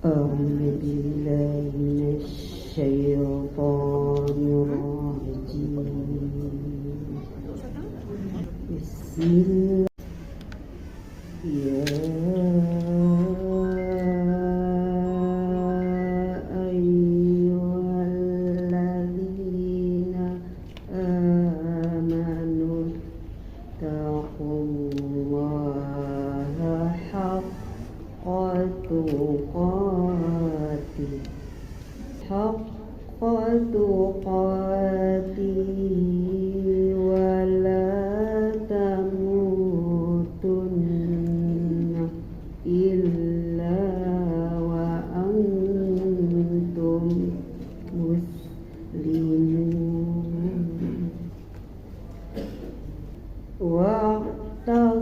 أعوذ بالله من الشيطان الرجيم. بسم الله. يا أيها الذين آمنوا اتقوا الله حق تقاته ولا تموتن إلا وأنتم مسلمون واعتصموا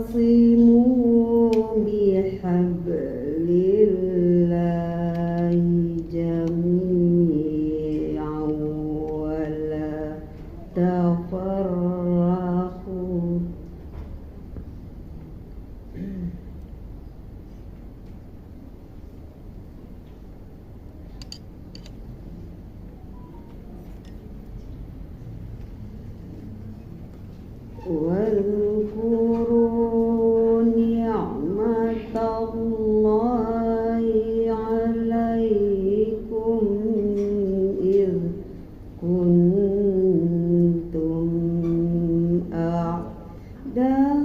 بحبل الله جميعا ولا تفرقوا واذكروا نعمة الله عليكم إذ كنتم أعداء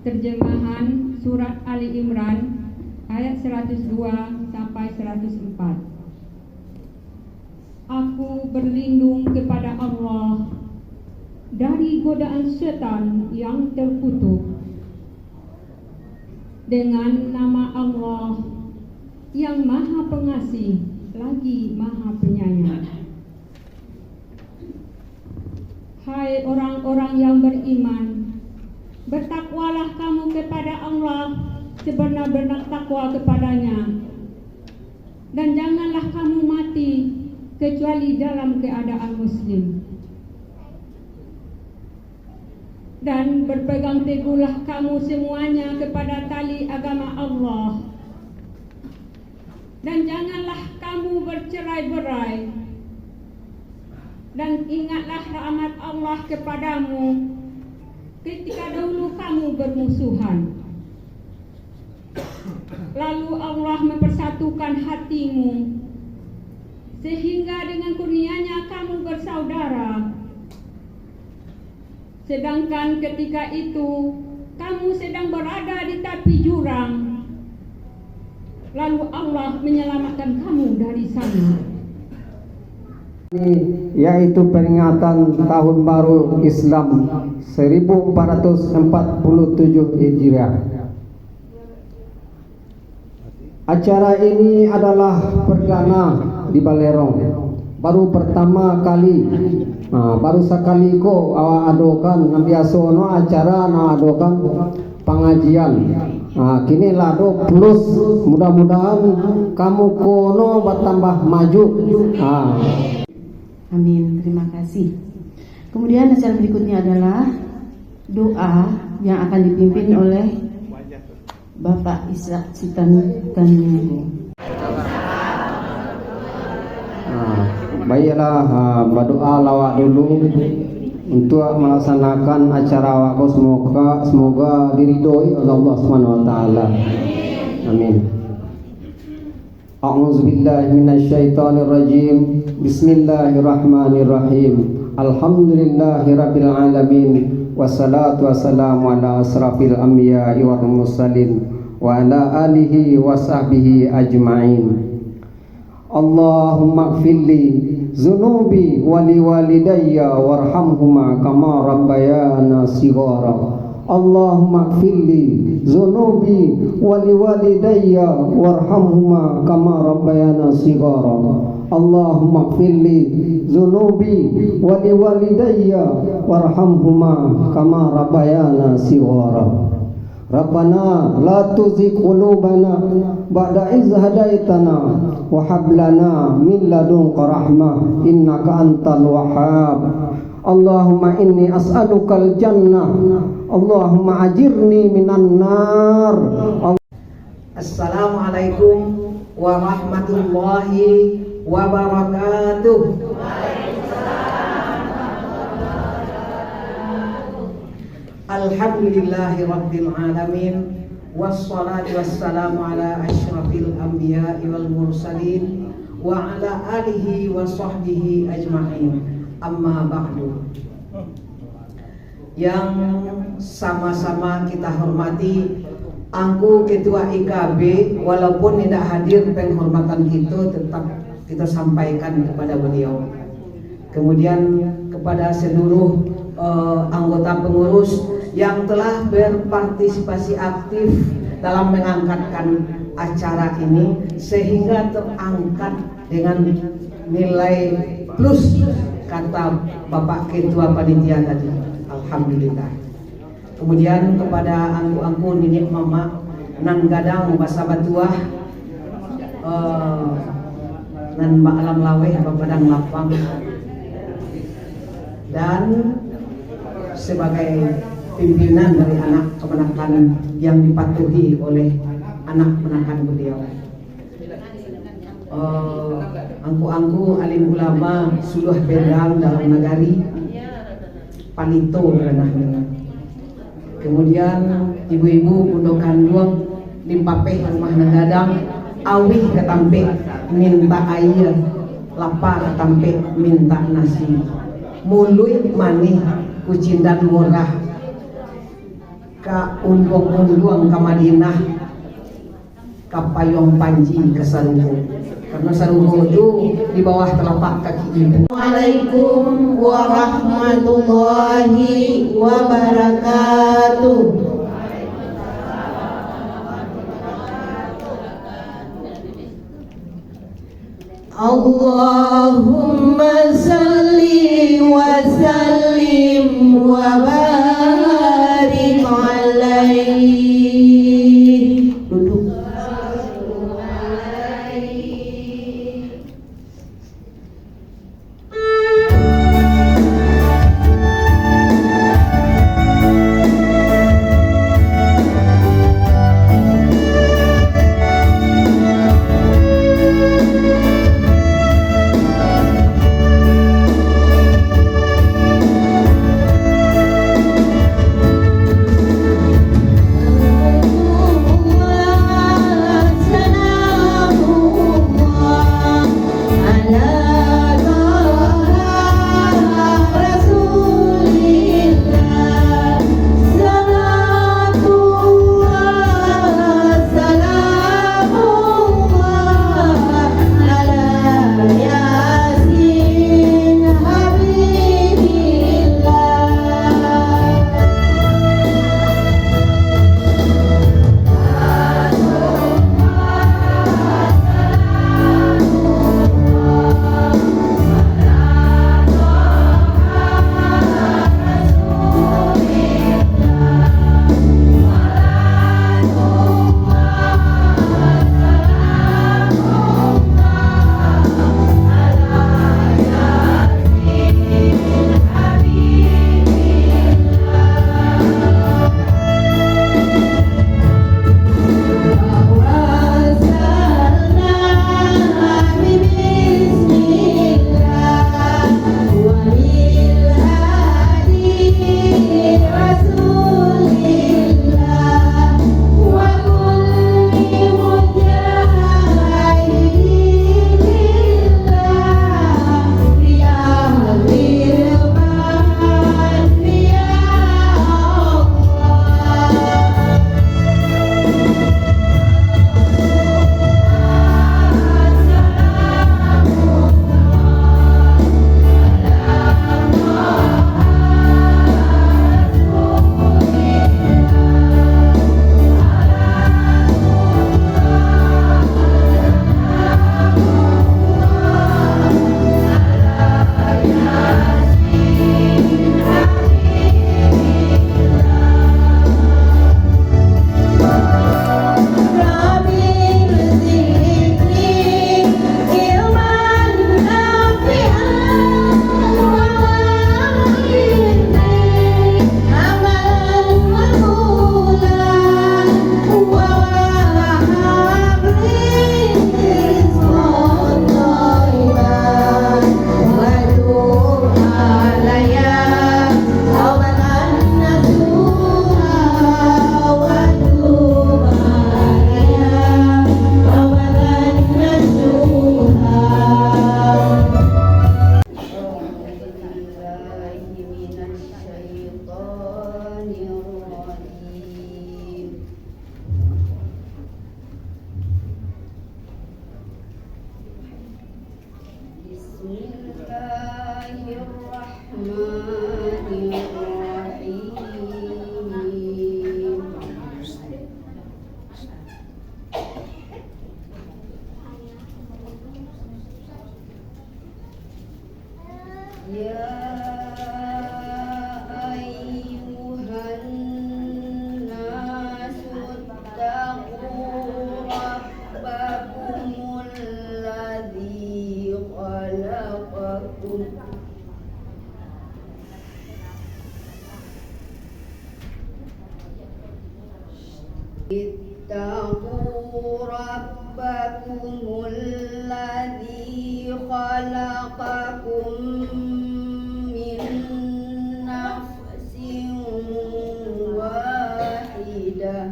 Terjemahan Surat Ali Imran ayat 102 sampai 104. Aku berlindung kepada Allah dari godaan syaitan yang terkutuk. Dengan nama Allah yang Maha Pengasih lagi Maha Penyayang. Hai orang-orang yang beriman, bertakwalah kamu kepada Allah sebenar-benar takwa kepadanya, dan janganlah kamu mati kecuali dalam keadaan muslim. Dan berpegang teguhlah kamu semuanya kepada tali agama Allah, dan janganlah kamu bercerai-berai, dan ingatlah rahmat Allah kepadamu ketika dahulu kamu bermusuhan. Lalu Allah mempersatukan hatimu, sehingga dengan kurnianya kamu bersaudara. Sedangkan ketika itu kamu sedang berada di tepi jurang, lalu Allah menyelamatkan kamu dari sana. Yaitu peringatan Tahun Baru Islam 1447 Hijriah. Acara ini adalah perdana di Balerong. Baru pertama kali, baru sekali ko awak adokan biasa no acara no adokan pengajian. Kini lado plus, mudah-mudahan kamu kono bertambah maju. Amin, terima kasih. Kemudian acara berikutnya adalah doa yang akan dipimpin oleh Bapak Ishak Sitanungu. Baiklah, berdoa lawak dulu untuk melaksanakan acara awak. Semoga diridhoi oleh Allah Subhanahu wa taala. Amin. A'udzu billahi minasyaitonir rajim. Bismillahirrahmanirrahim. Alhamdulillahirabbil alamin. Wassalatu wassalamu ala asrafil anbiya'i wal mursalin wa ala alihi wa sahbihi ajma'in. Allahumma ighfirli zunubi wa liwalidayya warhamhuma kama rabbayana shighara. Allahumma ighfirli zunubi wa liwalidayya warhamhuma kama rabbayana shighara. Allahumma ighfirli zunubi wa liwalidayya warhamhuma kama rabbayana shighara. Rabbana la tuzigh qulubana ba'da idh hadaitana wa hab lana min ladunka rahmah innaka antal wahhab. Allahumma inni as'alukal jannah. Allahumma ajirni minan nar. Assalamualaikum warahmatullahi wabarakatuh. Alhamdulillahi rabbil alamin, wassalatu wassalamu ala asyrafil anbiya'i wal mursalin wa ala alihi wa sahbihi ajma'in. Amma ba'du. Yang sama-sama kita hormati Angku Ketua IKB, walaupun tidak hadir, penghormatan kita tetap kita sampaikan kepada beliau. Kemudian kepada seluruh anggota pengurus yang telah berpartisipasi aktif dalam mengangkatkan acara ini sehingga terangkat dengan nilai plus, kata Bapak Ketua Panitia tadi. Alhamdulillah. Kemudian kepada angku-angku ninik mama nan gadang basa batuah nan mbak alam laweh bapadang lapang, dan sebagai pimpinan dari anak kemenakan yang dipatuhi oleh anak menakan beliau, angku-angku alim ulama suluh bedang dalam nagari panito renahnya. Kemudian ibu-ibu pundok kandung limpapeh rumah nagadang awih ketampe minta air, lapar ketampe minta nasi, mului manih kucindan murah ka undung-undung ka Madinah, ka payung panji ke Sarugo, karena Sarugo itu di bawah telapak kaki ibu. Assalamualaikum warahmatullahi wabarakatuh. Allahumma salli wa sallim wa barik alaihi. Duduk. Ittaqu rabbakumul ladzi khalaqakum min nafsin wahidah.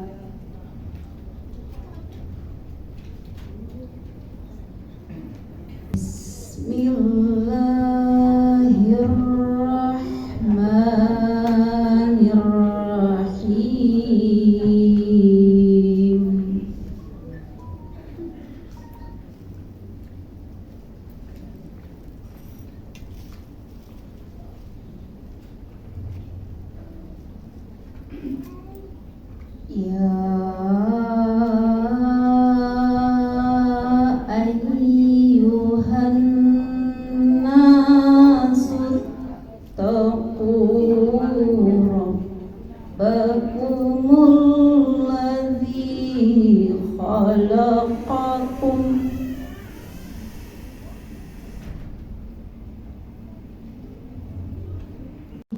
Ya ayyuhan nasu taqu rabbakumul ladzi khalaqakum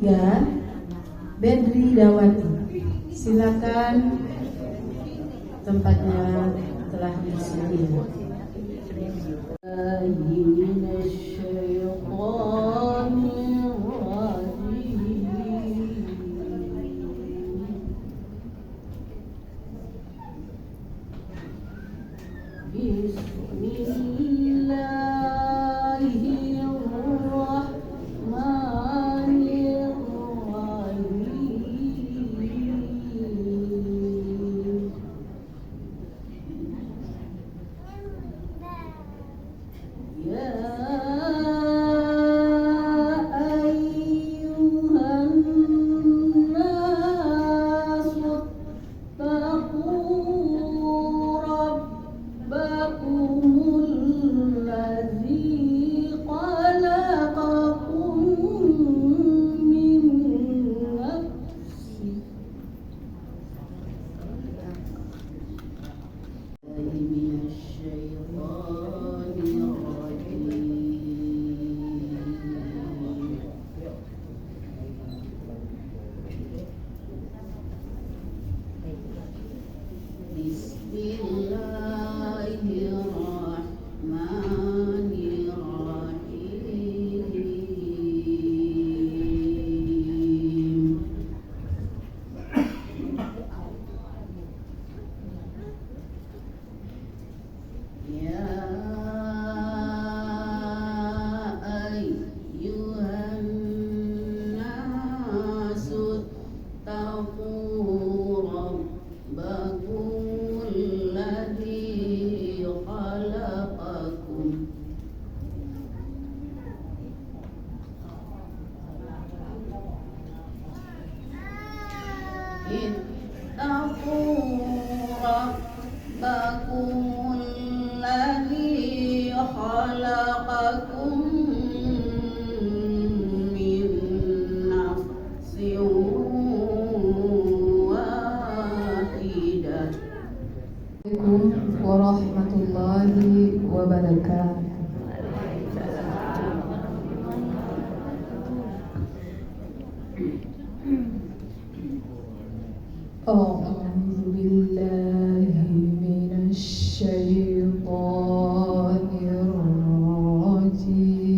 Ya, Bedri Dawati, silakan, tempatnya telah disediakan. Assalamualaikum warahmatullahi wabarakatuh. A'udzu billahi minasy syaithanir rajim.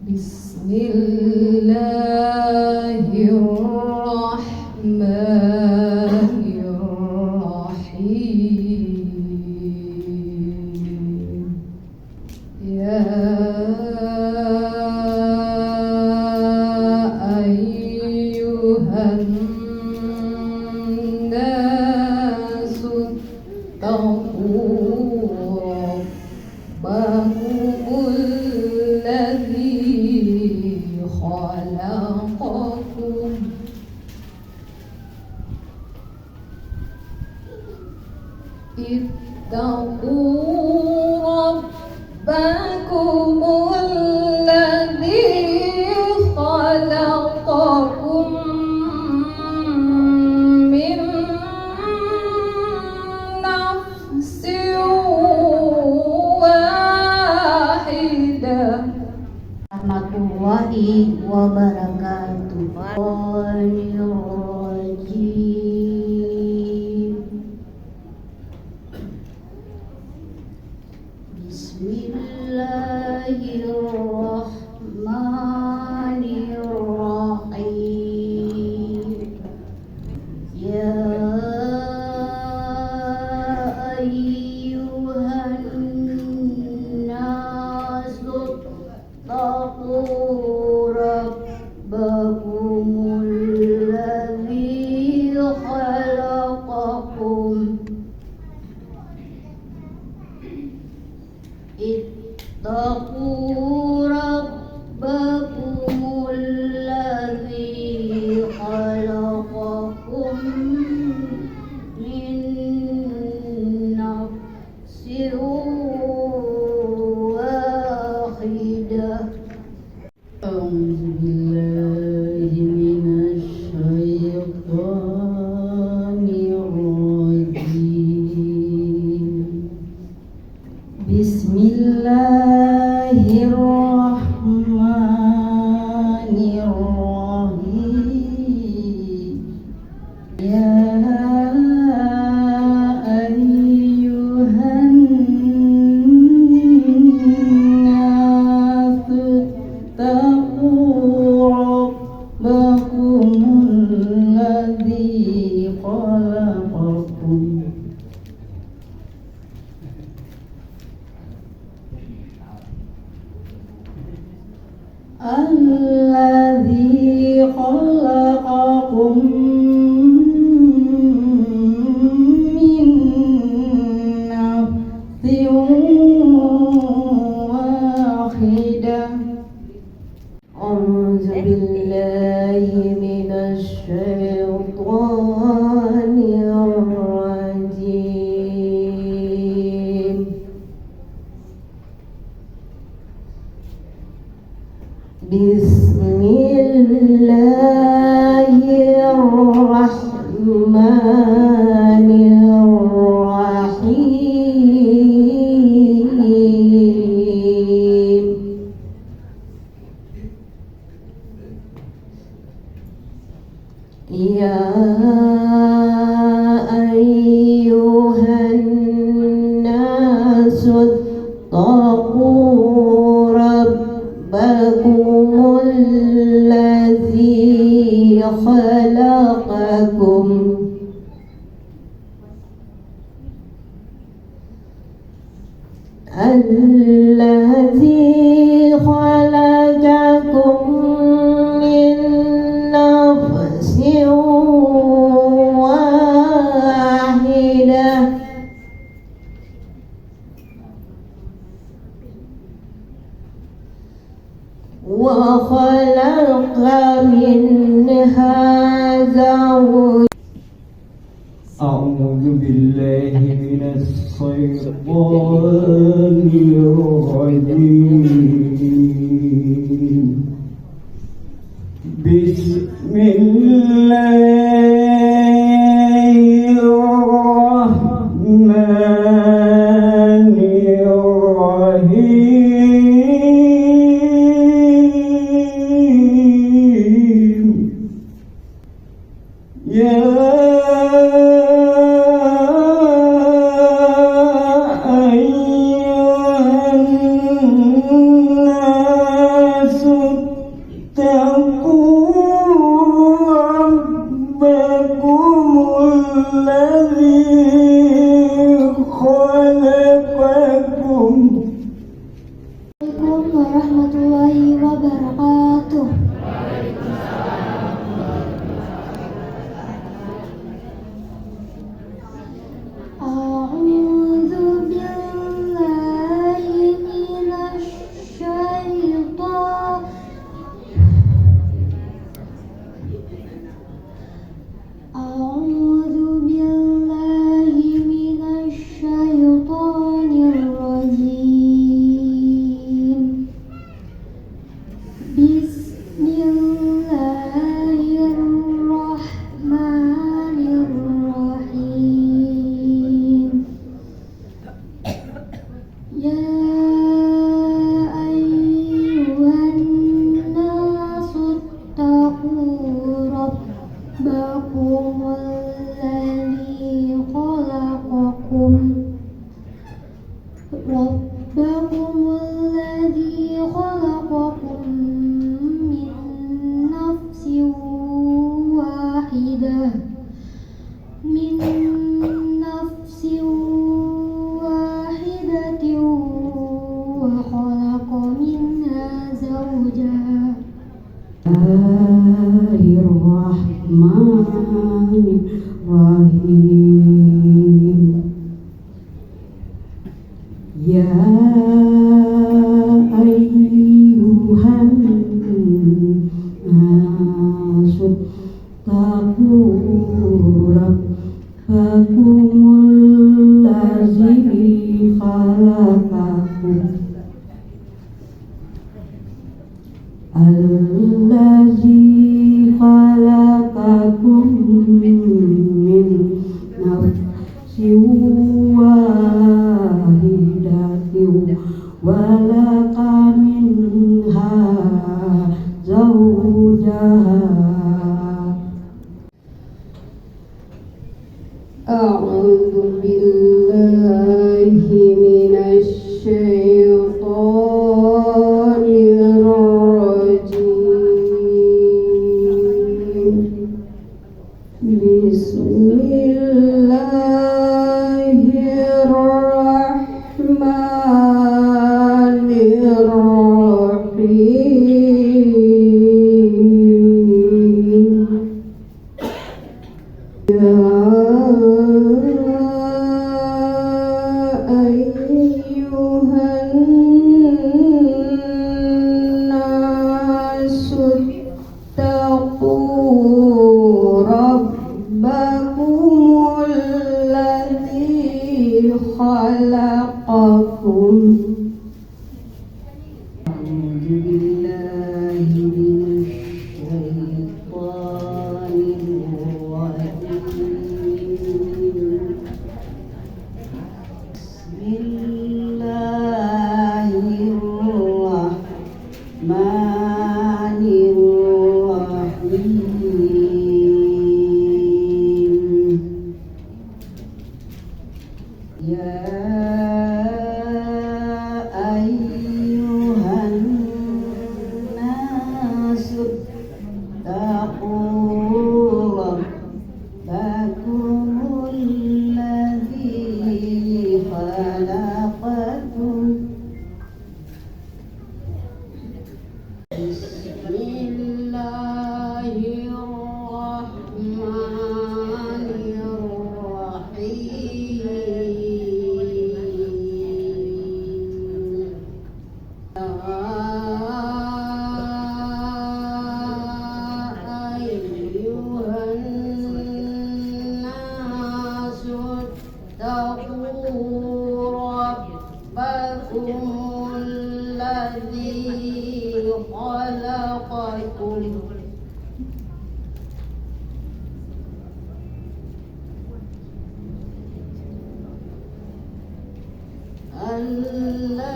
Bismillahirrahmanirrahim. Ya اتقوا ربكم الذي خلقكم اتقوا ربكم الذي خلقكم من نفس واحدة. Warahmatullahi wabarakatuh. Bismillahirrahmanirrahim. Ya ayyuhan nasu taqu rabbakumul ladzi khalaqakum ittaqu rabbakumul ladzi khalaqakum min nafsin wahidah. أعوذ بالله من الشيطان الرجيم. بسم الله الرحمن الرحيم. يا أيها الناس اتقوا ربكم الذي خلقكم من نفس واحدة. أعوذ بالله من الشيطان الرجيم. بسم الله الرحمن الرحيم. يا أيها الناس اتقوا ربكم الذي خلقكم من نفس واحدة وخلق منها زوجها. أعوذ بالله من الشيطان الرجيم. بسم الله الرحمن الرحيم. يا أيها الناس اتقوا ربكم الذي خلقكم من نفس واحدة وخلق منها زوجها Bismillahirrahmanirrahim. Ya ayyuhan nasu taqu rabbakumul ladzi khalaqakum min nafsin wahidatin wa khalaqa minha zawjaha. A'udzu billahi minasy syaithanir rajim. Khalaqakum. A'udzu billahi minasy syaithanir rajim. Bismillahirrahmanirrahim. Ya ayyuhan nasu taqu rabbakumul ladzi khalaqakum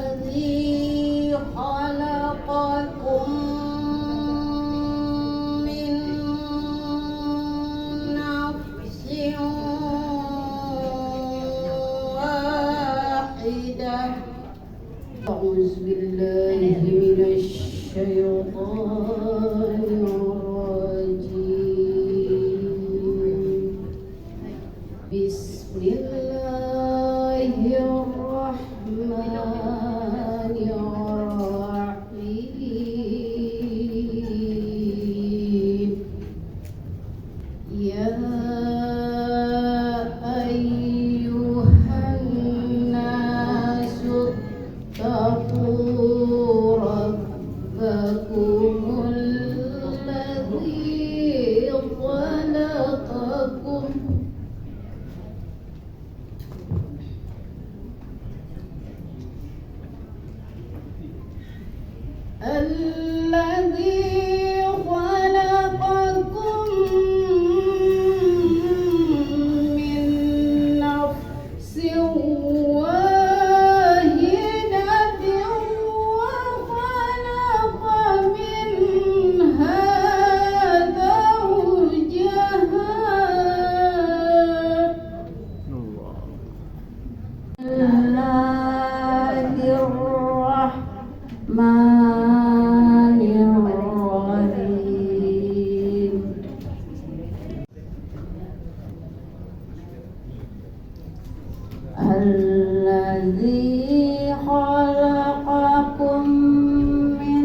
الذي خلقكم من نفس واحدة. أعوذ بالله من الشيطان الرجيم. بسم الله الرحمن الرحيم. يا أيها الناس اتقوا ربكم الذي خلقكم من نفس واحدة وخلق منها زوجها الذي خلقكم من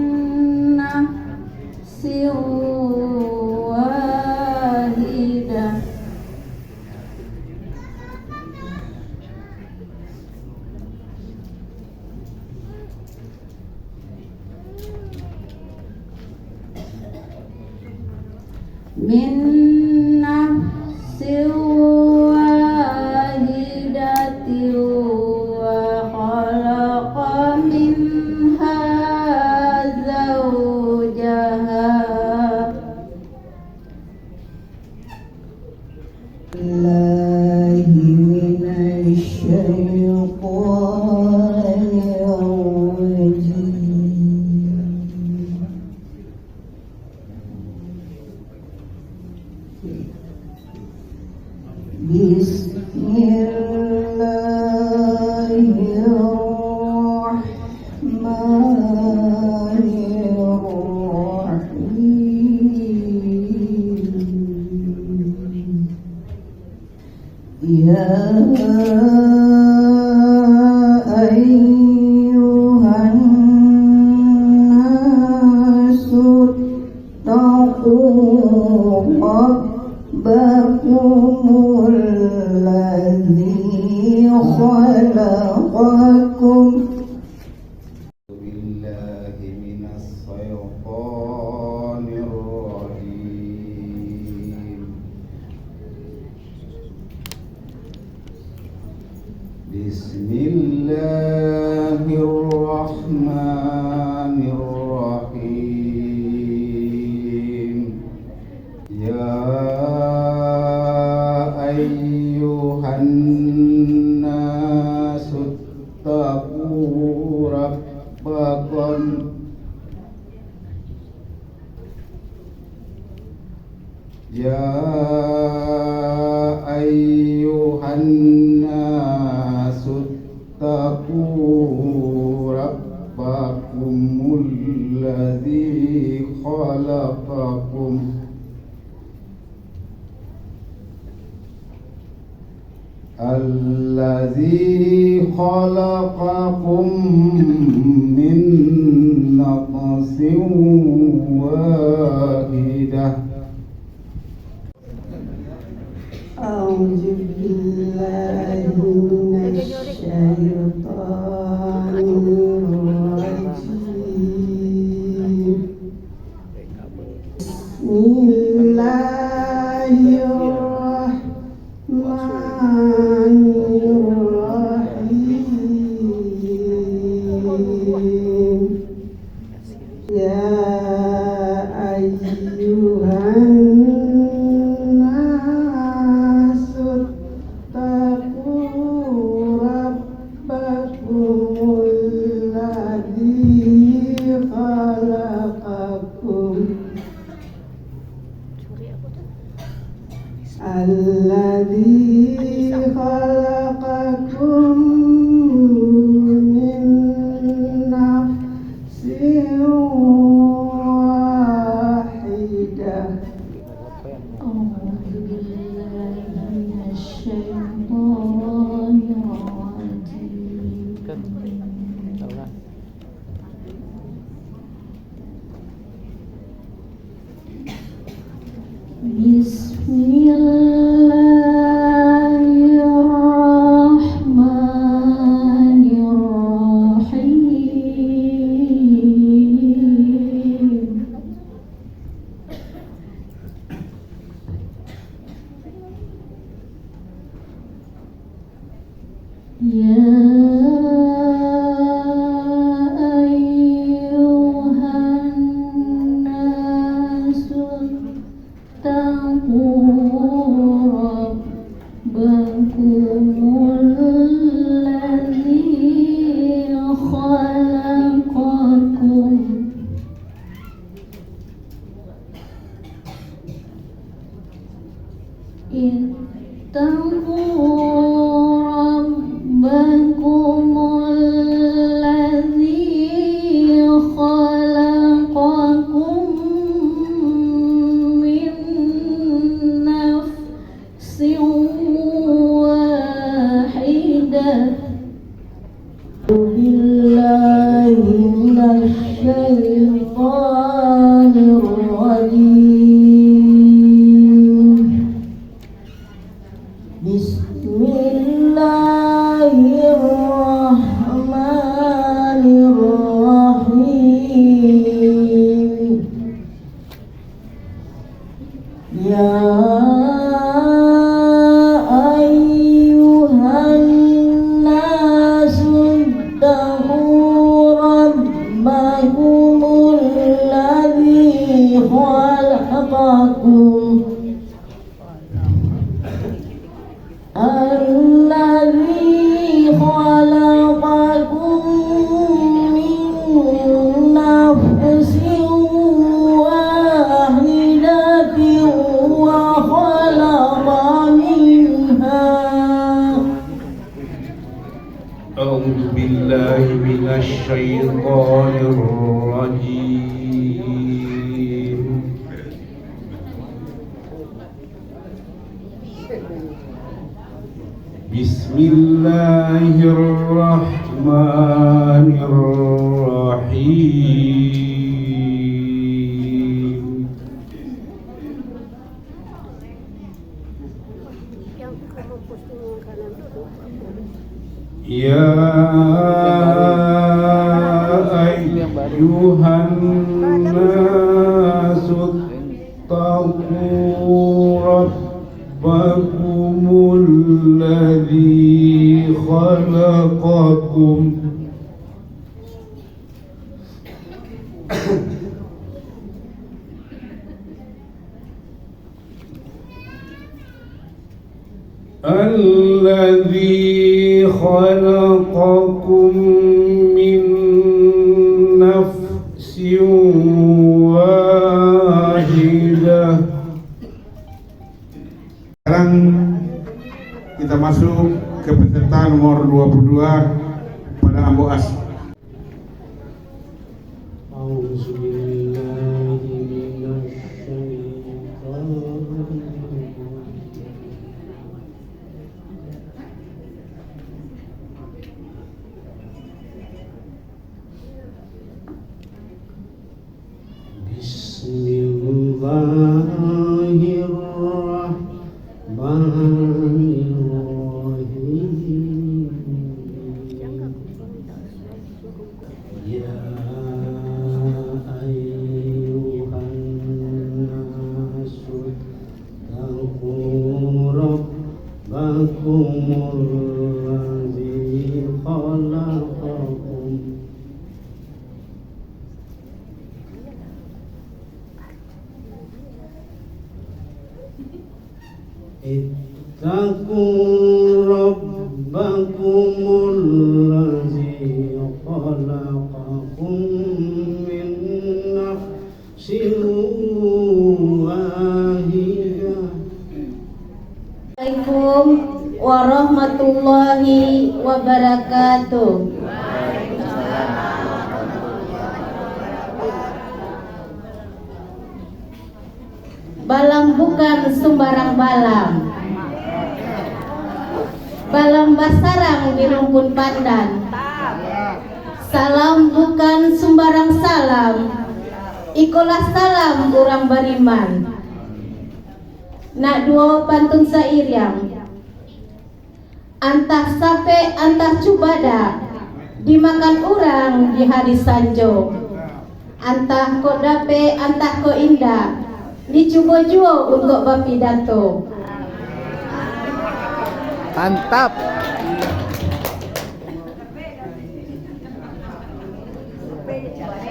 نفس واحدة من نفس واحدة وخلق منها زوجها الله من الشيطان الرجيم بسم الله الرحمن الرحيم يا أيها الناس اتقوا ربكم الذي خلقكم بالله من الشيطان الرجيم بسم الله الرحمن الرحيم يا أيها الناس اتقوا ربكم يا أيها الناس اتقوا ربكم الذي خلقكم من نفس واحدة أعوذ بالله من الشيطان الرجيم بسم الله الرحمن الرحيم يا أيها الناس اتقوا ربكم الذي خلقكم من نفس واحدة أعوذ بالله من الشيطان الرجيم بسم الله الرحمن الرحيم يا أيها الناس اتقوا ربكم الذي خلقكم اتقوا ربكم بالله من الشيطان الرجيم بسم الله الرحمن الرحيم يا أيها الناس اتقوا ربكم الذي خلقكم من نفس واحدة وخلق منها أعوذ بالله من الشيطان الرجيم بسم الله الرحمن الرحيم يا أيها الناس اتقوا ربكم الذي خلقكم الذي خلقكم من نفس واحدة. Sekarang kita masuk ke peserta nomor 22 pada Ambo As. Bismillahirrahmanirrahim. Ya ayyuhan nasu taqu rabbakumul ladzi khalaqakum ittaqu rabbakumul ladzi khalaqakum min nafsin wahidah. Assalamualaikum warahmatullahi wabarakatuh. Balam bukan sembarang balam. Balam basarang di rumpun pandan. Salam bukan sembarang salam. Ikolah salam orang beriman. Nak dua pantun sairiang. Antah sape antah cubada dimakan orang di hari sanjo. Antah ko dape antah ko indah dicoba-coba untuk berpidato. Mantap.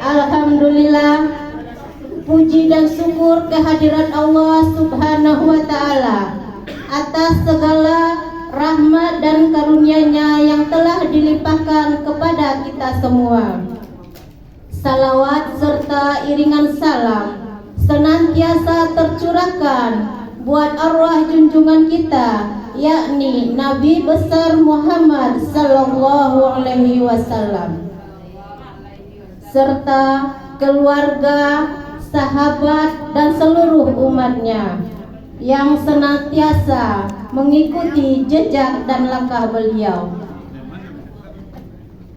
Alhamdulillah, puji dan syukur kehadirat Allah Subhanahu wa Ta'ala atas segala rahmat dan karunia-Nya yang telah dilimpahkan kepada kita semua. Salawat serta iringan salam senantiasa tercurahkan buat arwah junjungan kita, yakni Nabi besar Muhammad sallallahu alaihi wasallam, serta keluarga, sahabat dan seluruh umatnya yang senantiasa mengikuti jejak dan langkah beliau.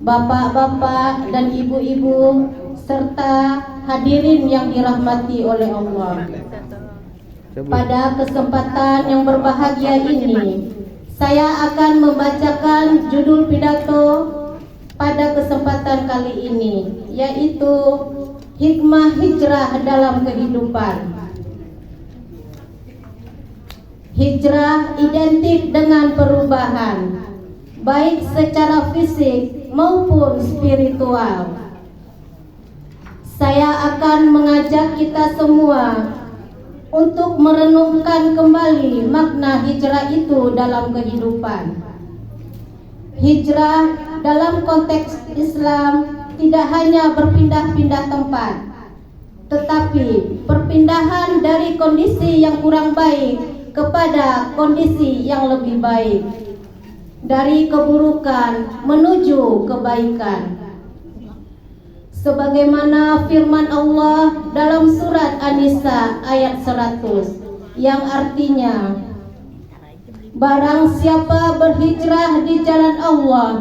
bapak-bapak dan ibu-ibu, serta hadirin yang dirahmati oleh Allah. Pada kesempatan yang berbahagia ini, saya akan membacakan judul pidato pada kesempatan kali ini, yaitu Hikmah Hijrah dalam Kehidupan. Hijrah identik dengan perubahan, baik secara fisik maupun spiritual. Saya akan mengajak kita semua untuk merenungkan kembali makna hijrah itu dalam kehidupan. Hijrah dalam konteks Islam tidak hanya berpindah-pindah tempat, tetapi perpindahan dari kondisi yang kurang baik kepada kondisi yang lebih baik, dari keburukan menuju kebaikan. Sebagaimana firman Allah dalam surat An-Nisa ayat 100 yang artinya, barang siapa berhijrah di jalan Allah,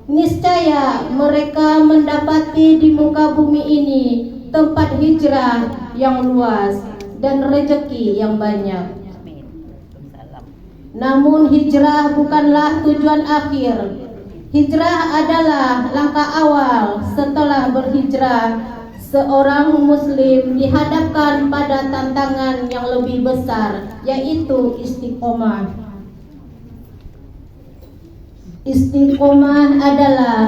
niscaya mereka mendapati di muka bumi ini tempat hijrah yang luas dan rezeki yang banyak. Namun hijrah bukanlah tujuan akhir. Hijrah adalah langkah awal setelah berhijrah. Seorang muslim dihadapkan pada tantangan yang lebih besar, yaitu istiqomah. Istiqomah adalah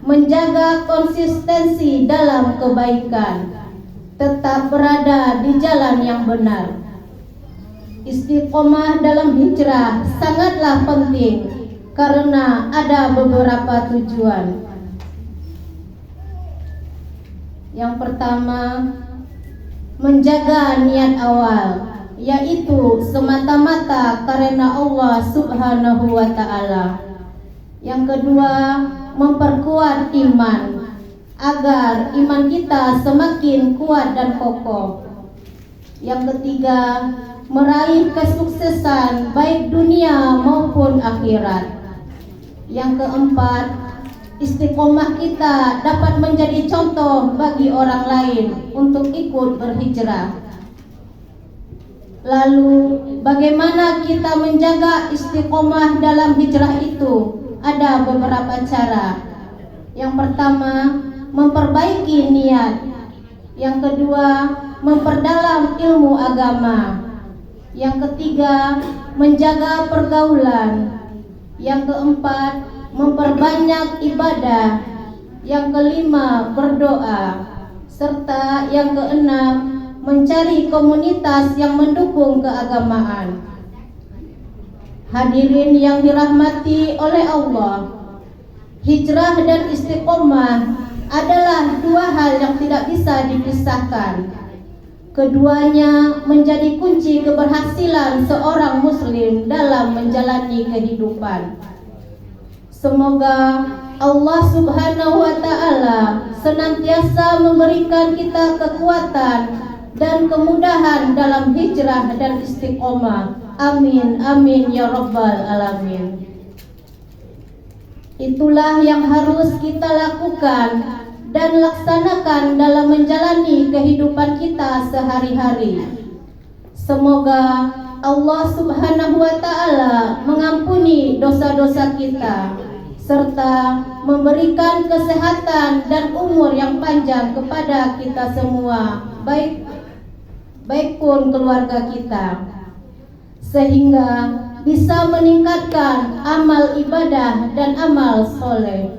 menjaga konsistensi dalam kebaikan, tetap berada di jalan yang benar. Istiqomah dalam hijrah sangatlah penting karena ada beberapa tujuan. Yang pertama, menjaga niat awal, yaitu semata-mata karena Allah Subhanahu wa Ta'ala. Yang kedua, memperkuat iman agar iman kita semakin kuat dan kokoh. Yang ketiga, meraih kesuksesan baik dunia maupun akhirat. Yang keempat, istiqomah kita dapat menjadi contoh bagi orang lain untuk ikut berhijrah. Lalu, bagaimana kita menjaga istiqomah dalam hijrah itu? Ada beberapa cara. Yang pertama, memperbaiki niat. Yang kedua, memperdalam ilmu agama. Yang ketiga, menjaga pergaulan. Yang keempat, memperbanyak ibadah. Yang kelima, berdoa. Serta yang keenam, mencari komunitas yang mendukung keagamaan. Hadirin yang dirahmati oleh Allah, hijrah dan istiqomah adalah dua hal yang tidak bisa dipisahkan. Keduanya menjadi kunci keberhasilan seorang muslim dalam menjalani kehidupan. Semoga Allah Subhanahu wa Ta'ala senantiasa memberikan kita kekuatan dan kemudahan dalam hijrah dan istiqomah. Amin, amin ya rabbal alamin. Itulah yang harus kita lakukan dan laksanakan dalam menjalani kehidupan kita sehari-hari. Semoga Allah Subhanahu wa Ta'ala mengampuni dosa-dosa kita serta memberikan kesehatan dan umur yang panjang kepada kita semua, baik pun keluarga kita, sehingga bisa meningkatkan amal ibadah dan amal soleh.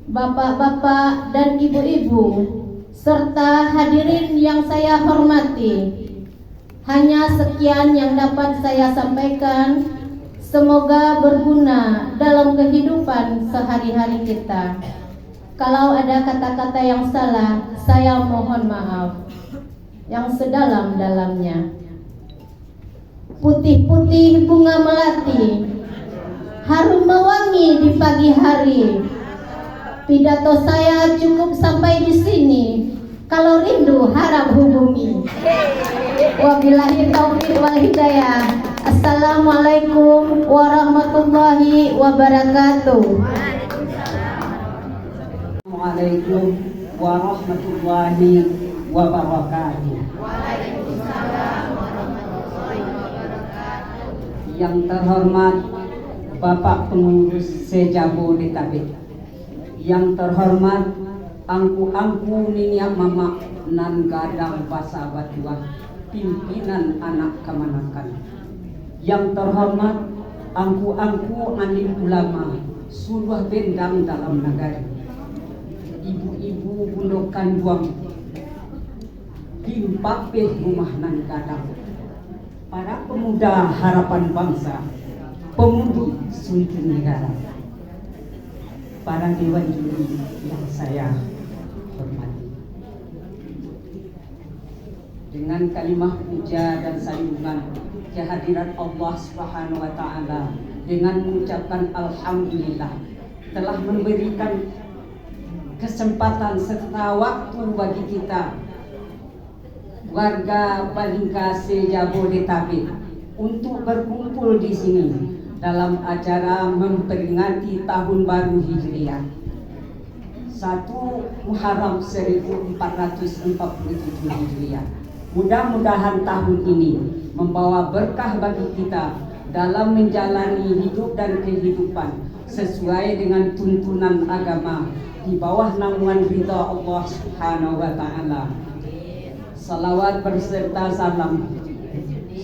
Bapak-bapak dan ibu-ibu serta hadirin yang saya hormati, hanya sekian yang dapat saya sampaikan. Semoga berguna dalam kehidupan sehari-hari kita. Kalau ada kata-kata yang salah, saya mohon maaf yang sedalam-dalamnya. Putih-putih bunga melati, harum mewangi di pagi hari. Pidato saya cukup sampai di sini. Kalau rindu harap hubungi. Wabillahi taufiq wal hidayah. Assalamualaikum warahmatullahi wabarakatuh. Assalamualaikum warahmatullahi wabarakatuh. Yang terhormat Bapak Pengurus Sejabodetabek, yang terhormat angku-angku niniak mama nan gadang basa batuah pimpinan anak kemanakan, yang terhormat angku-angku alim ulama suluh bendang dalam negara, ibu-ibu bundokan buang pimpapeh rumah nan gadang, para pemuda harapan bangsa, pemudi suntun negara, para dewan juri yang saya hormati. Dengan kalimah puja dan sanjungan kehadiran Allah Subhanahu wa taala, dengan mengucapkan alhamdulillah telah memberikan kesempatan serta waktu bagi kita warga Balingka Sejabodetabek untuk berkumpul di sini dalam acara memperingati tahun baru Hijriah 1 Muharram 1447 Hijriah. Mudah-mudahan tahun ini membawa berkah bagi kita dalam menjalani hidup dan kehidupan sesuai dengan tuntunan agama di bawah naungan ridha Allah Subhanahu wa taala. Salawat berserta salam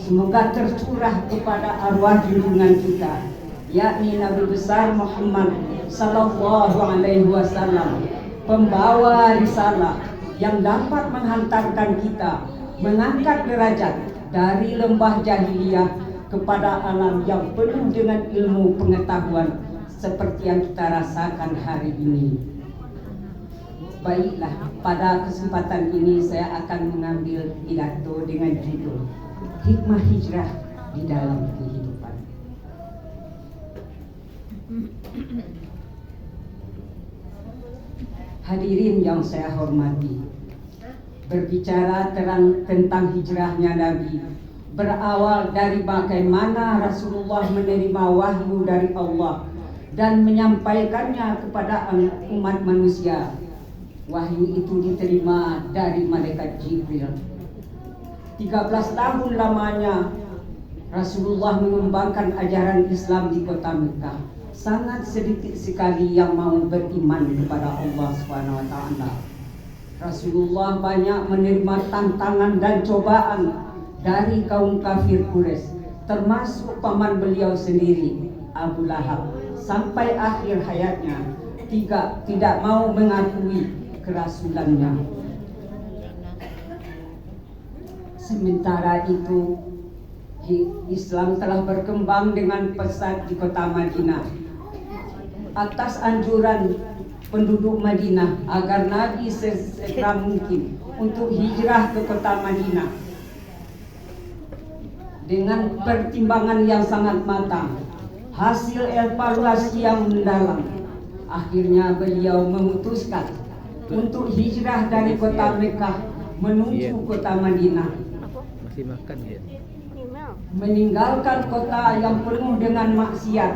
semoga tercurah kepada arwah junjungan kita, yakni Nabi besar Muhammad sallallahu alaihi wasallam, pembawa risalah yang dapat menghantarkan kita mengangkat derajat dari lembah jahiliyah kepada alam yang penuh dengan ilmu pengetahuan seperti yang kita rasakan hari ini. Baiklah, pada kesempatan ini saya akan mengambil pidato dengan judul Hikmah Hijrah di dalam Kehidupan. Hadirin yang saya hormati, berbicara tentang hijrahnya Nabi berawal dari bagaimana Rasulullah menerima wahyu dari Allah dan menyampaikannya kepada umat manusia. Wahyu itu diterima dari malaikat Jibril. 13 tahun lamanya Rasulullah mengembangkan ajaran Islam di kota Mekah. Sangat sedikit sekali yang mau beriman kepada Allah SWT. Rasulullah banyak menerima tantangan dan cobaan dari kaum kafir Quraisy, termasuk paman beliau sendiri, Abu Lahab, sampai akhir hayatnya tidak mau mengakui kerasulannya. Sementara itu Islam telah berkembang dengan pesat di kota Madinah atas anjuran penduduk Madinah agar Nabi sesegera mungkin untuk hijrah ke kota Madinah. Dengan pertimbangan yang sangat matang, hasil evaluasi yang mendalam, akhirnya beliau memutuskan untuk hijrah dari kota Mekah menuju kota Madinah, meninggalkan kota yang penuh dengan maksiat,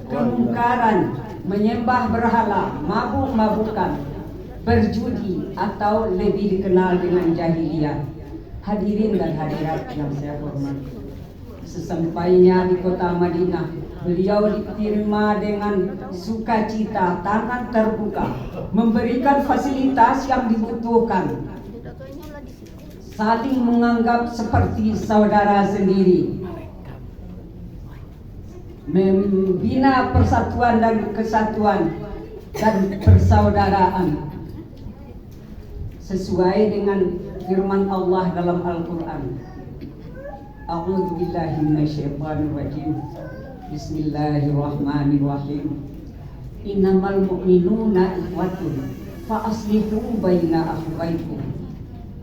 kemungkaran, menyembah berhala, mabuk-mabukan, berjudi atau lebih dikenal dengan jahiliyah. Hadirin dan hadirat yang saya hormati, sesampainya di kota Madinah, beliau diterima dengan sukacita, tangan terbuka, memberikan fasilitas yang dibutuhkan, saling menganggap seperti saudara sendiri, membina persatuan dan kesatuan dan persaudaraan sesuai dengan firman Allah dalam Al-Quran. A'udzu billahi minasyaitonir rajim. Bismillahirrahmanirrahim. Innamal mu'minuna ikhwatun fa aslihu baina akhwaikum.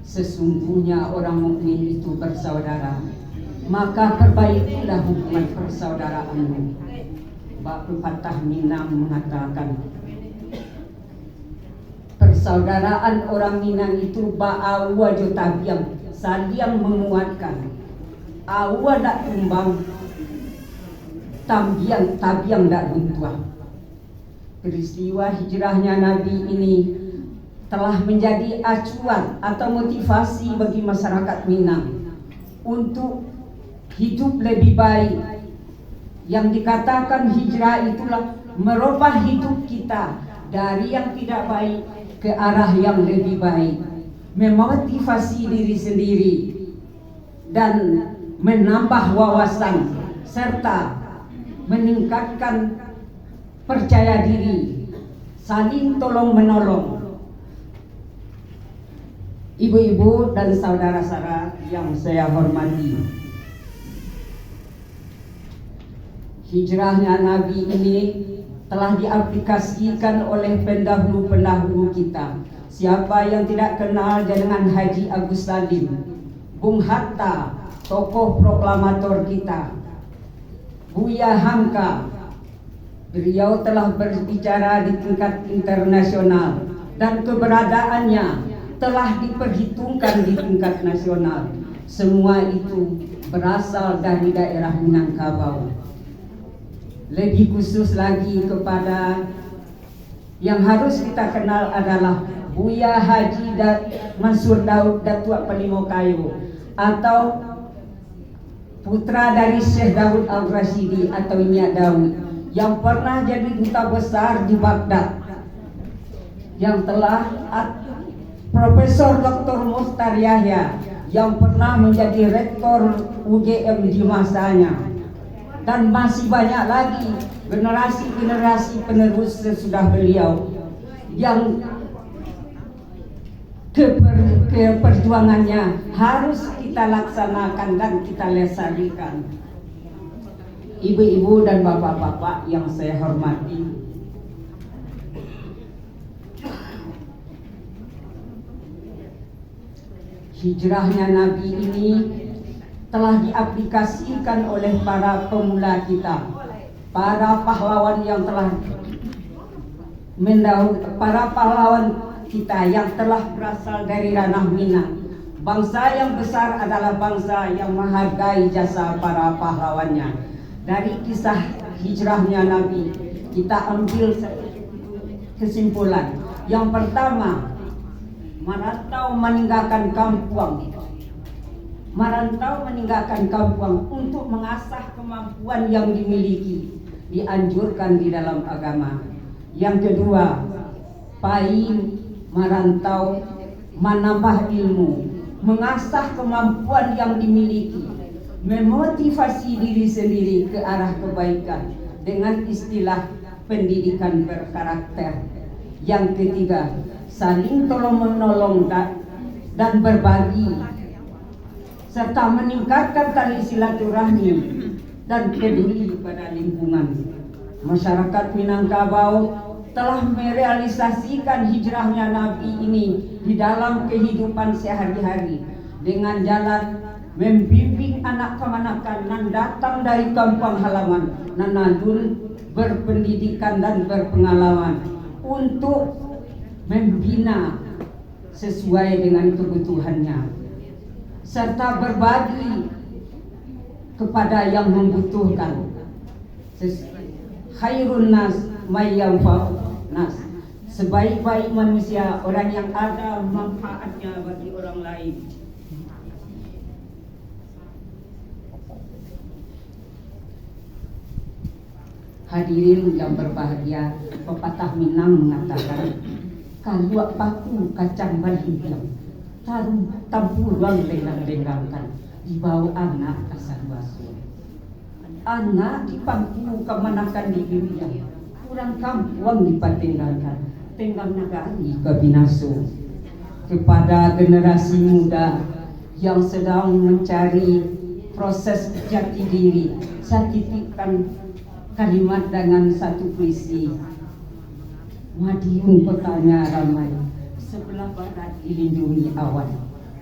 Sesungguhnya orang mukmin itu bersaudara, maka perbaikilah hubungan persaudaraanmu. Ba'u Fatah Minang mengatakan, persaudaraan orang Minang itu ba'awa jotabiang, saling menguatkan. Awa dak tumbang, tabiang dak runtuh. peristiwa hijrahnya Nabi ini telah menjadi acuan atau motivasi bagi masyarakat Minang untuk hidup lebih baik. Yang dikatakan hijrah itulah merubah hidup kita dari yang tidak baik ke arah yang lebih baik, memotivasi diri sendiri dan menambah wawasan serta meningkatkan percaya diri, saling tolong menolong. Ibu-ibu dan saudara-saudara yang saya hormati, hijrahnya Nabi ini telah diaplikasikan oleh pendahulu-pendahulu kita. Siapa yang tidak kenal dengan Haji Agus Salim, Bung Hatta, tokoh proklamator kita, Buya Hamka, beliau telah berbicara di tingkat internasional dan keberadaannya telah diperhitungkan di tingkat nasional. Semua itu berasal dari daerah Minangkabau. Lebih khusus lagi kepada yang harus kita kenal adalah Buya Haji Mansur Daud Datuk Palimokayo, atau putra dari Syekh Daud Al-Rashidi atau Nyak Daud, yang pernah jadi duta besar di Baghdad, yang telah Profesor Dr. Mukhtar Yahya, yang pernah menjadi rektor UGM di masanya, dan masih banyak lagi generasi-generasi penerus sesudah beliau yang perjuangannya harus kita laksanakan dan kita lestarikan. Ibu-ibu dan bapak-bapak yang saya hormati, hijrahnya Nabi ini telah diaplikasikan oleh para pemula kita, para pahlawan yang telah para pahlawan kita yang telah berasal dari ranah Minang. Bangsa yang besar adalah bangsa yang menghargai jasa para pahlawannya. Dari kisah hijrahnya Nabi, kita ambil kesimpulan. Yang pertama, merantau meninggalkan kampung untuk mengasah kemampuan yang dimiliki, dianjurkan di dalam agama. Yang kedua, merantau menambah ilmu, mengasah kemampuan yang dimiliki, memotivasi diri sendiri ke arah kebaikan dengan istilah pendidikan berkarakter. Yang ketiga, saling tolong-menolong dan berbagi, serta meningkatkan tali silaturahmi dan peduli pada lingkungan. Masyarakat Minangkabau telah merealisasikan hijrahnya Nabi ini di dalam kehidupan sehari-hari dengan jalan membimbing anak kemanakan nan datang dari kampung halaman nanadun berpendidikan dan berpengalaman untuk membina sesuai dengan kebutuhannya, serta berbagi kepada yang membutuhkan. Khairun nas mayyanfa'un nas, sebaik-baik manusia orang yang ada manfaatnya bagi orang lain. Hadirin yang berbahagia, pepatah Minang mengatakan, kaluak paku kacang balhiang, taruh tampuruang lenggang-lenggangkan, dibawa anak asal basuh. Anak dipangku kemanakan di dunia, kurang kampung dipatinggalkan, tenggang nagari ke binaso. Kepada generasi muda yang sedang mencari proses jati diri, saya titipkan kalimat dengan satu puisi. Madiun kotanya ramai, sebelah barat dilindungi awan.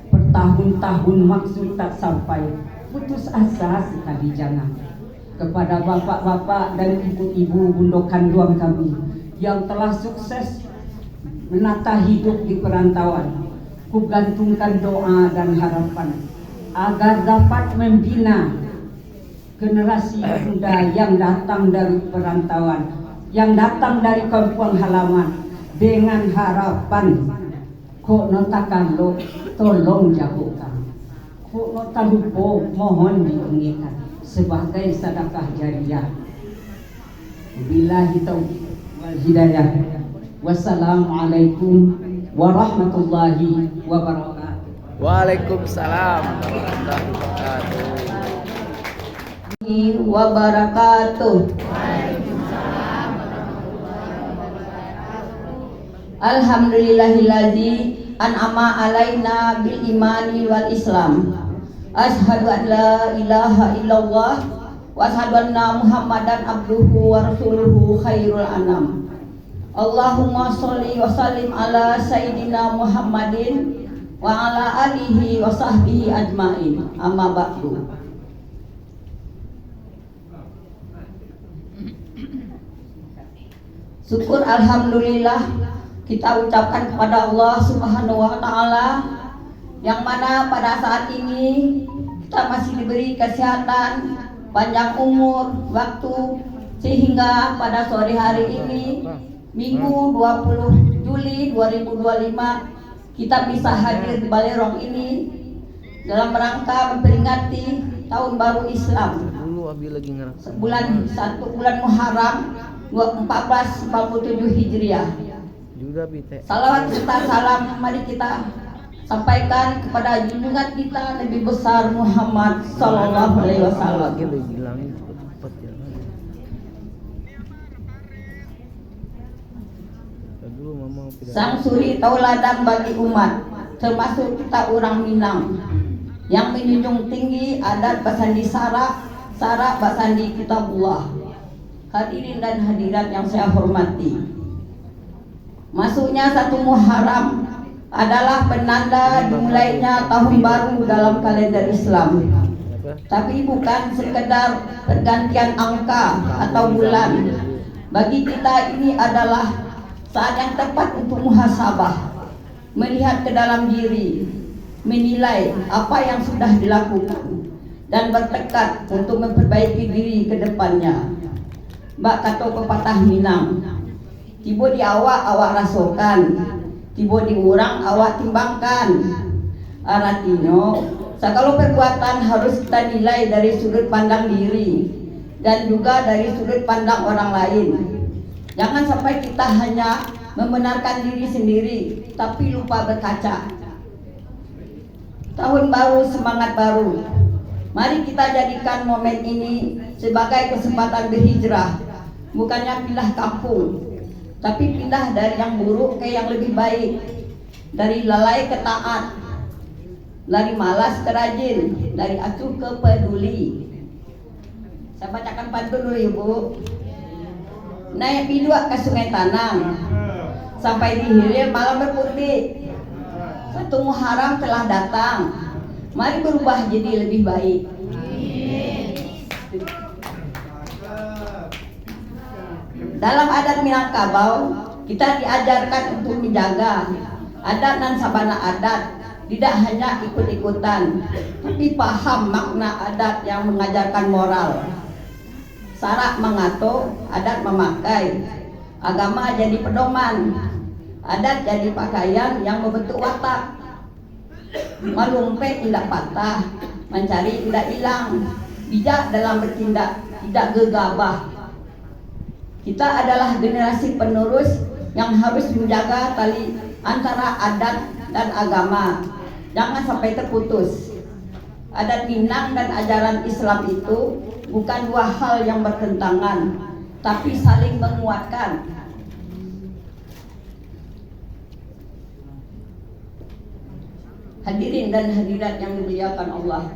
Bertahun-tahun maksud tak sampai, putus asa sekali jangan. Kepada bapak-bapak dan ibu-ibu bundok kanduang kami yang telah sukses menata hidup di perantauan, ku gantungkan doa dan harapan agar dapat membina generasi muda yang datang dari perantauan yang datang dari kampung halaman dengan harapan kok notakan lo tolong jagokan, kok nota lupo mohon diungikan sebagai sedekah jariyah. Billahi taufiq wal hidayah. Wassalamualaikum warahmatullahi wabarakatuh. Waalaikumsalam warahmatullahi wabarakatuh. Alhamdulillahillazi an'ama alaina bil imani wal islam. Ashhadu an la ilaha illallah wa ashhadu anna muhammadan abduhu wa rasuluhu khairul anam. Allahumma sholli wa sallim ala sayyidina Muhammadin wa ala alihi wa sahbihi ajmain. Amma ba'du. Syukur alhamdulillah kita ucapkan kepada Allah Subhanahu wa taala yang mana pada saat ini kita masih diberi kesehatan, panjang umur, waktu sehingga pada sore hari ini Minggu 20 Juli 2025 kita bisa hadir di Balerong ini dalam rangka memperingati tahun baru Islam. Bulan 1 bulan Muharram 1447 Hijriah. Salawat serta salam mari kita sampaikan kepada junjungan kita Nabi besar Muhammad sallallahu alaihi wasallam. Sang suri tauladan bagi umat, termasuk kita orang Minang yang menjunjung tinggi adat basandi syarak basandi kitabullah. Hadirin dan hadirat yang saya hormati, masuknya 1 Muharram adalah penanda dimulainya tahun baru dalam kalender Islam. Tapi bukan sekedar pergantian angka atau bulan. Bagi kita ini adalah saat yang tepat untuk muhasabah, melihat ke dalam diri, menilai apa yang sudah dilakukan dan bertekad untuk memperbaiki diri ke depannya. Mbak kata pepatah Minang, tiba di awak rasokan, tiba di orang awak timbangkan. Artinya, segala perbuatan harus kita nilai dari sudut pandang diri dan juga dari sudut pandang orang lain. Jangan sampai kita hanya membenarkan diri sendiri tapi lupa berkaca. Tahun baru, semangat baru. Mari kita jadikan momen ini sebagai kesempatan berhijrah, bukannya pindah kampung, tapi pindah dari yang buruk ke yang lebih baik, dari lalai ke taat, dari malas ke rajin, dari acuh ke peduli. Saya bacakan pantun dulu Ibu. Naik biduak ke Sungai Tanang, sampai di hilir malam berputih. 1 Muharram telah datang, mari berubah jadi lebih baik. Dalam adat Minangkabau, kita diajarkan untuk menjaga adat dan sabana adat, tidak hanya ikut-ikutan, tapi paham makna adat yang mengajarkan moral. Syarak mengatur, adat memakai, agama jadi pedoman, adat jadi pakaian yang membentuk watak. Melumpe tidak patah, mencari tidak hilang, bijak dalam bertindak, tidak gegabah. Kita adalah generasi penerus yang harus menjaga tali antara adat dan agama, jangan sampai terputus. Adat Minang dan ajaran Islam itu bukan 2 hal yang bertentangan, tapi saling menguatkan. Hadirin dan hadirat yang dimuliakan Allah,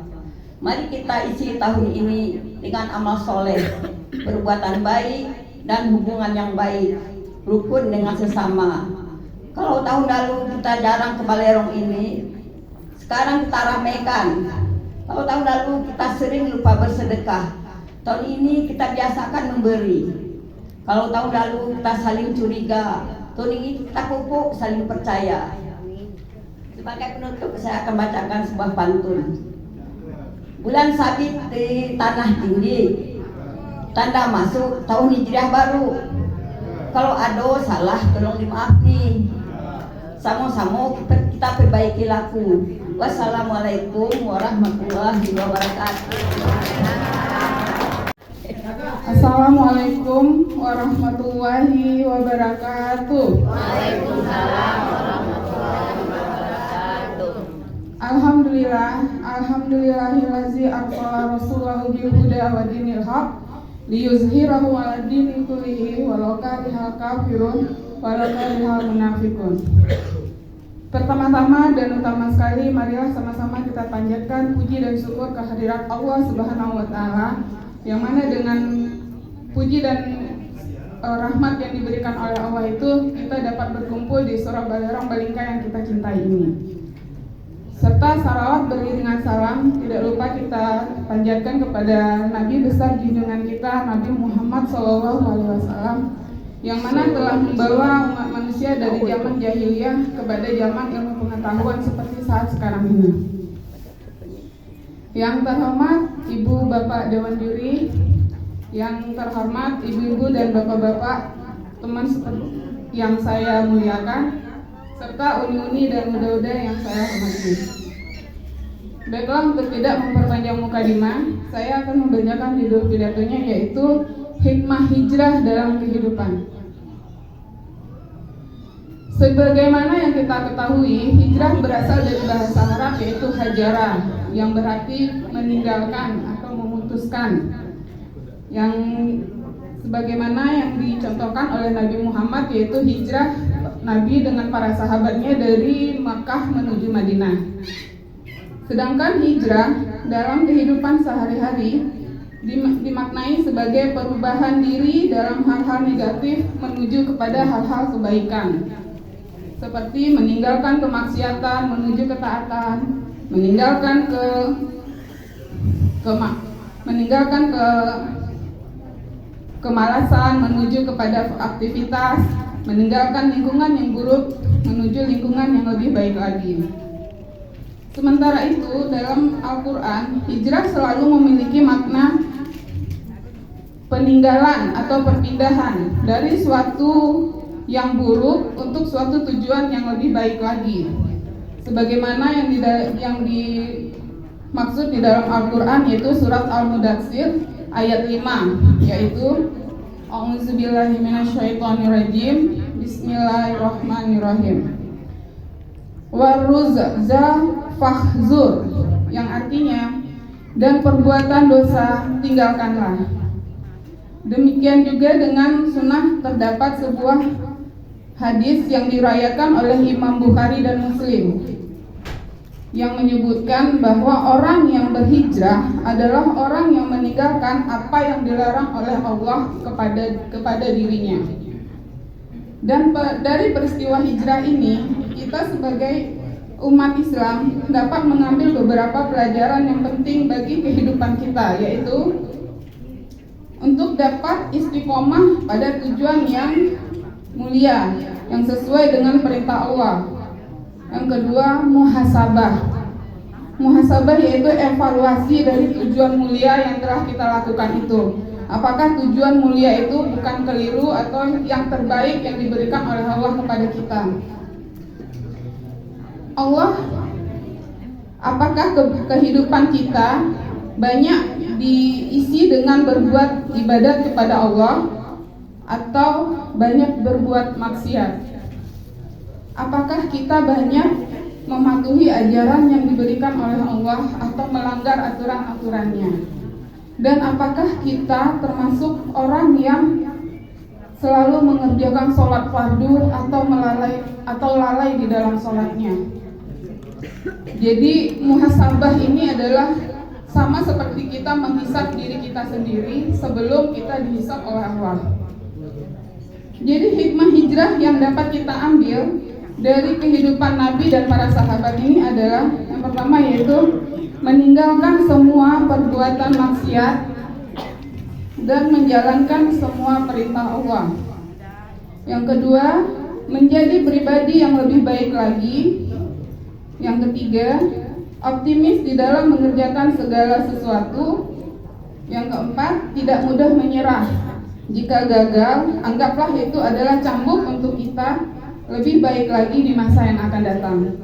mari kita isi tahun ini dengan amal soleh, perbuatan baik dan hubungan yang baik, rukun dengan sesama. Kalau tahun lalu kita jarang ke Balerong ini, sekarang kita ramaikan. Kalau tahun lalu kita sering lupa bersedekah, tahun ini kita biasakan memberi. Kalau tahun lalu kita saling curiga, tahun ini kita pupuk saling percaya. Sebagai penutup saya akan bacakan sebuah pantun. Bulan sabit di tanah tinggi, tanda masuk tahun hijriah baru. Kalau ada salah tolong dimaafin. Sama-sama kita perbaiki laku. Wassalamualaikum warahmatullahi wabarakatuh. Assalamualaikum warahmatullahi wabarakatuh. Waalaikumsalam warahmatullahi wabarakatuh. Alhamdulillahillazi arsala rasulahu bil huda wa dinil haq liyuzhirahu 'ala dini kullihi walau karihal kafirun walau karihal munafiqun. Pertama-tama dan utama sekali, marilah sama-sama kita panjatkan puji dan syukur kehadirat Allah Subhanahu wa taala, yang mana dengan puji dan rahmat yang diberikan oleh Allah itu kita dapat berkumpul di surah Balerong Balingka yang kita cintai ini. Serta salawat beriringan salam tidak lupa kita panjatkan kepada Nabi besar junjungan kita, Nabi Muhammad SAW, yang mana telah membawa umat manusia dari zaman jahiliyah kepada zaman ilmu pengetahuan seperti saat sekarang ini. Yang terhormat Ibu Bapak Dewan Juri, yang terhormat Ibu-ibu dan Bapak-bapak teman yang saya muliakan, serta uni-uni dan muda-muda yang saya hormati. Baiklah, untuk tidak memperpanjang mukadimah, saya akan membacakan judul pidatonya, yaitu Hikmah Hijrah dalam Kehidupan. Sebagaimana yang kita ketahui, hijrah berasal dari bahasa Arab, yaitu hajara, yang berarti meninggalkan atau memutuskan. Yang sebagaimana yang dicontohkan oleh Nabi Muhammad, yaitu hijrah Nabi dengan para sahabatnya dari Makkah menuju Madinah. Sedangkan hijrah dalam kehidupan sehari-hari dimaknai sebagai perubahan diri dalam hal-hal negatif menuju kepada hal-hal kebaikan, seperti meninggalkan kemaksiatan menuju ketaatan, meninggalkan kemalasan menuju kepada aktivitas, meninggalkan lingkungan yang buruk menuju lingkungan yang lebih baik lagi. Sementara itu, dalam Al-Quran, hijrah selalu memiliki makna peninggalan atau perpindahan dari suatu yang buruk untuk suatu tujuan yang lebih baik lagi. Sebagaimana yang dimaksud di dalam Al-Quran, yaitu surat Al-Mudatsir ayat 5, yaitu A'udzubillahi minasyaitonirrajim, Bismillahirrahmanirrahim. Waruzza fahzur, yang artinya dan perbuatan dosa tinggalkanlah. Demikian juga dengan sunnah terdapat sebuah hadis yang diriwayatkan oleh Imam Bukhari dan Muslim yang menyebutkan bahwa orang yang berhijrah adalah orang yang meninggalkan apa yang dilarang oleh Allah kepada dirinya. Dan dari peristiwa hijrah ini, kita sebagai umat Islam dapat mengambil beberapa pelajaran yang penting bagi kehidupan kita, yaitu untuk dapat istiqomah pada tujuan yang mulia, yang sesuai dengan perintah Allah. Yang kedua, muhasabah. Muhasabah yaitu evaluasi dari tujuan mulia yang telah kita lakukan itu. Apakah tujuan mulia itu bukan keliru atau yang terbaik yang diberikan oleh Allah kepada kita? Allah, apakah kehidupan kita banyak diisi dengan berbuat ibadat kepada Allah atau banyak berbuat maksiat? Apakah kita banyak mematuhi ajaran yang diberikan oleh Allah atau melanggar aturan-aturannya? Dan apakah kita termasuk orang yang selalu mengerjakan sholat fardu atau lalai di dalam sholatnya? Jadi muhasabah ini adalah sama seperti kita menghisap diri kita sendiri sebelum kita dihisap oleh Allah. Jadi hikmah hijrah yang dapat kita ambil dari kehidupan Nabi dan para sahabat ini adalah yang pertama, yaitu meninggalkan semua perbuatan maksiat dan menjalankan semua perintah Allah. Yang kedua, menjadi pribadi yang lebih baik lagi. Yang ketiga, optimis di dalam mengerjakan segala sesuatu. Yang keempat, tidak mudah menyerah. Jika gagal, anggaplah itu adalah cambuk untuk kita lebih baik lagi di masa yang akan datang.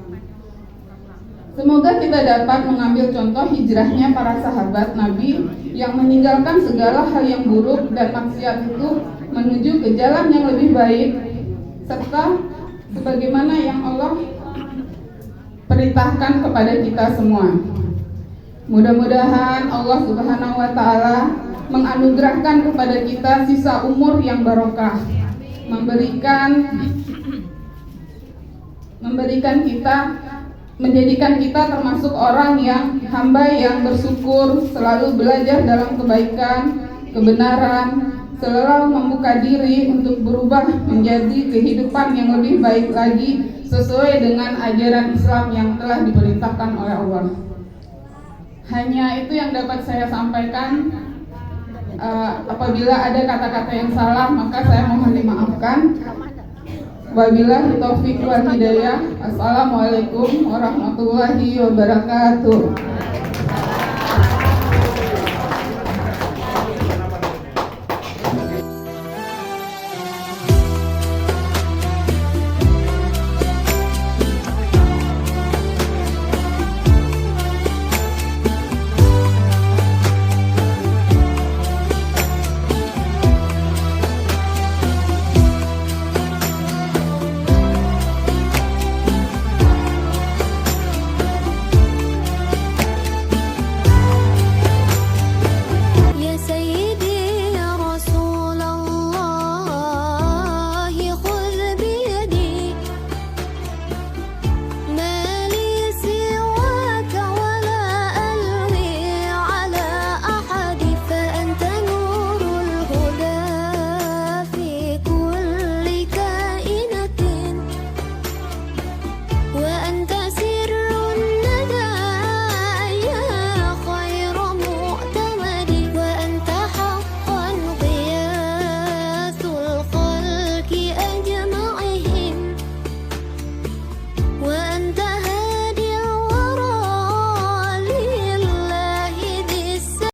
Semoga kita dapat mengambil contoh hijrahnya para sahabat Nabi yang meninggalkan segala hal yang buruk dan maksiat itu menuju ke jalan yang lebih baik, serta sebagaimana yang Allah perintahkan kepada kita semua. Mudah-mudahan Allah Subhanahu wa Ta'ala menganugerahkan kepada kita sisa umur yang barokah, menjadikan kita termasuk orang yang hamba yang bersyukur, selalu belajar dalam kebaikan, kebenaran, selalu membuka diri untuk berubah menjadi kehidupan yang lebih baik lagi sesuai dengan ajaran Islam yang telah diperintahkan oleh Allah. Hanya itu yang dapat saya sampaikan. Apabila ada kata-kata yang salah, maka saya mohon dimaafkan. Wabillahi taufiq wal hidayah. Assalamualaikum warahmatullahi wabarakatuh.